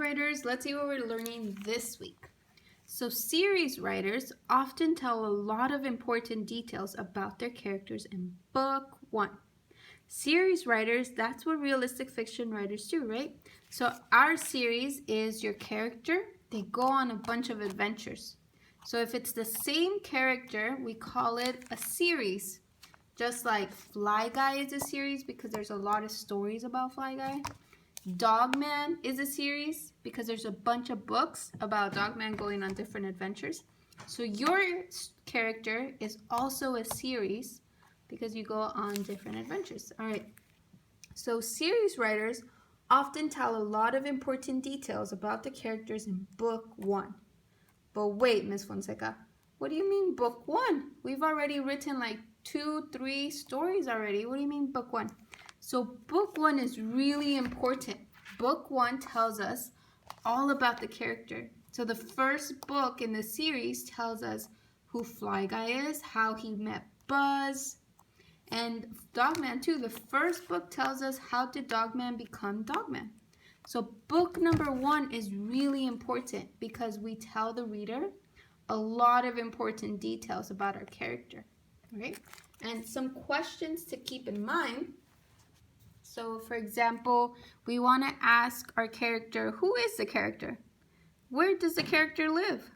writers, let's see what we're learning this week. So series writers often tell a lot of important details about their characters in book one. Series writers, that's what realistic fiction writers do, right? So our series is your character. They go on a bunch of adventures. So if it's the same character, we call it a series. Just like Fly Guy is a series because there's a lot of stories about Fly Guy. Dogman is a series because there's a bunch of books about Dogman going on different adventures. So your character is also a series because you go on different adventures. All right. So series writers often tell a lot of important details about the characters in book one. But wait, Miss Fonseca, what do you mean book one? We've already written like 2-3 stories already. What do you mean book one? So book one is really important. Book one tells us all about the character. So the first book in the series tells us who Fly Guy is, how he met Buzz, and Dogman too. The first book tells us how did Dogman become Dogman. So book number one is really important because we tell the reader a lot of important details about our character, right? And some questions to keep in mind. So for example, we want to ask our character, who is the character? Where does the character live?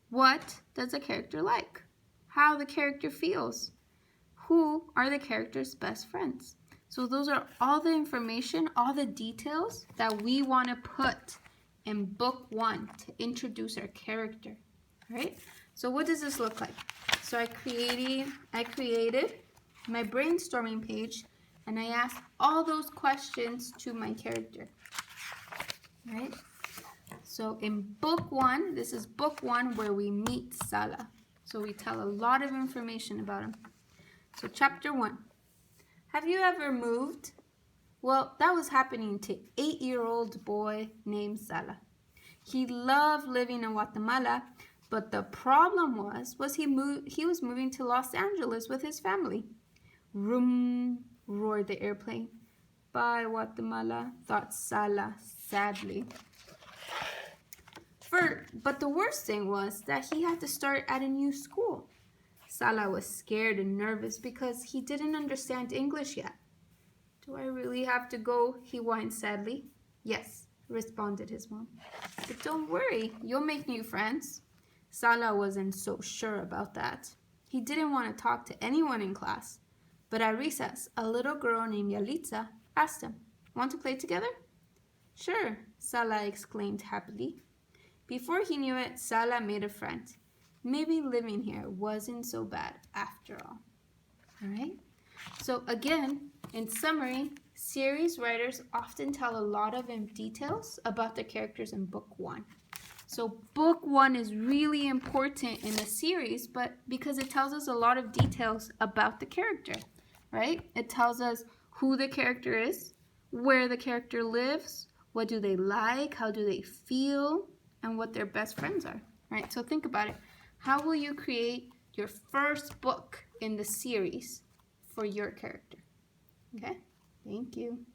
What does the character like? How the character feels? Who are the character's best friends? So those are all the information, all the details that we want to put in book one to introduce our character, right? So what does this look like? So I created my brainstorming page and I asked all those questions to my character, right? So in book one, this is book one where we meet Sala. So we tell a lot of information about him. So chapter 1. Have you ever moved? Well, that was happening to 8-year-old boy named Sala. He loved living in Guatemala, but the problem was he was moving to Los Angeles with his family. Vroom, roared the airplane. Bye, Guatemala, thought Sala sadly. But the worst thing was that he had to start at a new school. Sala was scared and nervous because he didn't understand English yet. Do I really have to go? He whined sadly. Yes, responded his mom. But don't worry, you'll make new friends. Sala wasn't so sure about that. He didn't want to talk to anyone in class. But at recess, a little girl named Yalitza asked him, "Want to play together?" "Sure," Sala exclaimed happily. Before he knew it, Sala made a friend. Maybe living here wasn't so bad after all. All right? So again, in summary, series writers often tell a lot of details about the characters in book one. So book one is really important in a series, but because it tells us a lot of details about the character, right? It tells us who the character is, where the character lives, what do they like, how do they feel, and what their best friends are, right? So think about it. How will you create your first book in the series for your character? Okay, thank you.